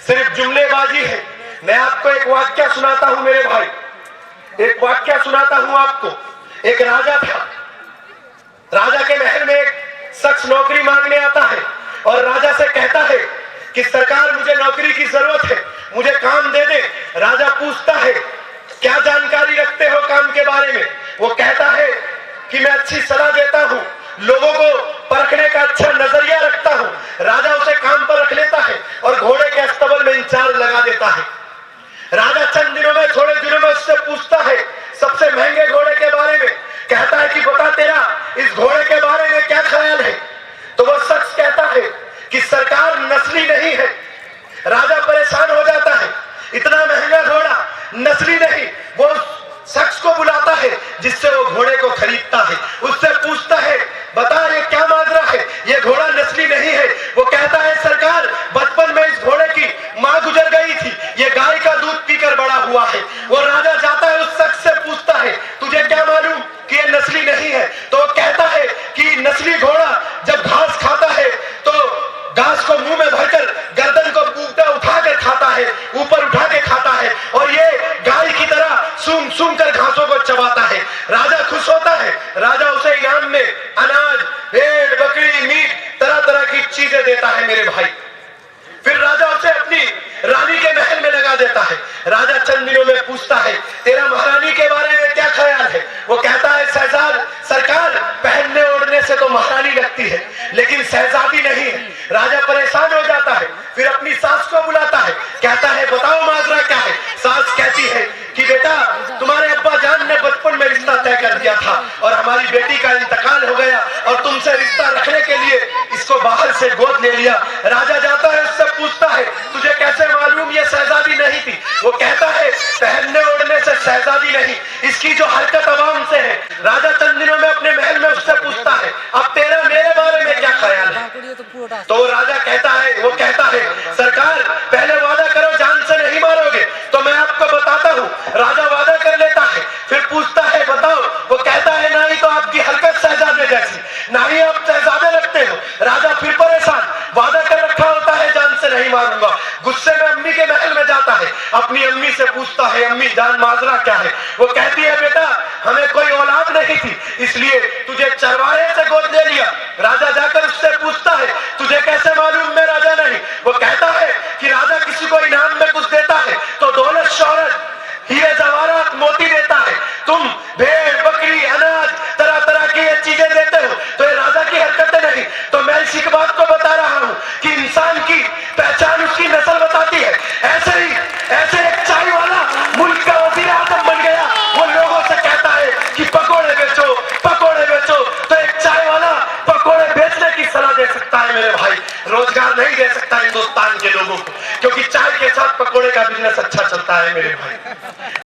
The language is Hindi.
सिर्फ जुमलेबाजी है। मैं आपको एक वाक्य सुनाता हूं मेरे भाई, एक वाक्य सुनाता हूं आपको। एक राजा था, राजा के महल में एक शख्स नौकरी मांगने आता है और राजा से कहता है कि सरकार मुझे नौकरी की जरूरत है, मुझे काम दे दे। राजा पूछता है क्या जानकारी रखते हो काम के बारे में? वो कहता है कि मैं अच्छी सलाह देता हूं, लोगों को परखने का अच्छा नजरिया रखता हूं। राजा उसे काम पर रख लेता है और घोड़े के अस्तबल में इंचार्ज लगा देता है। राजा चंद दिनों में, थोड़े दिनों में उससे पूछता है सबसे महंगे घोड़े के बारे में। कहता है कि बता तेरा इस घोड़े के बारे में क्या ख्याल है? तो वो शख्स कहता है कि सरकार नस्ली नहीं है। राजा परेशान हो जाता है, इतना महंगा घोड़ा नस्ली नहीं। वो शख्स को बुलाता है जिससे वो घोड़े को खरीदता है, उससे पूछता है बता ये क्या माजरा है, ये घोड़ा नस्ली नहीं है। वो कहता है सरकार बचपन में इस घोड़े की मां गुजर गई थी, ये गाय का दूध पीकर बड़ा हुआ है। वो राजा जाता है उस शख्स से पूछता है तुझे क्या मालूम कि ये नस्ली नहीं है? तो कहता है कि नस्ली घोड़ा जब घास खाता है तो घास को मुंह में भरकर गर्दन को उठा कर खाता है, ऊपर उठा के खाता है, और ये गाय की तरह सूंघ सूंघ कर घासों को चबाता है। राजा खुश होता है, राजा उसे इनाम में अनाज, भेड़, बकरी, मीट, तरह तरह की चीजें देता है मेरे भाई। फिर राजा उसे अपनी रानी के महल में लगा देता है। राजा चंद दिनों में पूछता है तेरा महारानी के बारे में क्या ख्याल है? वो कहता है शहजाद सरकार पहनने ओढ़ने से तो महारानी लगती है लेकिन शहजादी नहीं है। राजा परेशान हो जाता है, फिर अपनी सास को बुलाता है, कहता है बताओ माजरा क्या है? सास कहती है कि बेटा तुम्हारे अब्बा जान ने बचपन में रिश्ता तय कर दिया था और हमारी बेटी का इंतकाल हो गया और तुमसे रिश्ता रखने के लिए इसको बाहर से गोद ले लिया। राजा जाता है, उससे पूछता है तुझे कैसे मालूम ये शहजादी नहीं थी? वो कहता है पहनने ओढ़ने से शहजादी नहीं, इसकी जो हरकत अवाम से है। राजा चंद दिनों में अपने महल में उससे पूछता है अब तेरा मेरे बारे में क्या ख्याल है? तो राजा कहता है, वो कहता है सरकार पहले वादा करो जान से नहीं मारोगे तो मैं आपको बताता हूँ। राजा वादा कर लेता है, फिर पूछता है बताओ? वो कहता है ना ही तो आपकी हरकत शहजादे जैसी, ना ही आप शहजादे लगते हो। राजा फिर परेशान, वादा कर रखा होता है जान से नहीं मारूंगा। गुस्से में अम्मी के महल में जाता है, अपनी अम्मी से पूछता है अम्मी जान माजरा क्या है? वो कहती है बेटा हमें कोई औलाद नहीं थी इसलिए तुझे चरवाहे से गोद ले लिया। राजा जाकर उससे पूछता है तुझे कैसे मालूम मैं राजा नहीं? वो कहता है कि राजा किसी को इनाम में कुछ देता है तो दौलत, शोहरत, हीरे जवाहरात, मोती देता है। तुम भेड़, बकरी, अनाज, तरह तरह की ये चीजें देते हो तो ये राजा की हरकतें नहीं। तो मैं इसी बात को बता रहा हूँ कि इंसान की पहचान उसकी नस्ल बताती है। ऐसे ही ऐसे एक चाय वाला मुल्क का वजीर आजम बन गया, वो लोगों से कहता है कि पकोड़े बेचो, पकोड़े बेचो। तो एक चाय वाला पकोड़े बेचने की सलाह दे सकता है मेरे भाई, रोजगार नहीं दे सकता हिंदुस्तान के लोगों को, क्योंकि चाय के साथ पकोड़े का बिजनेस अच्छा चलता है मेरे भाई।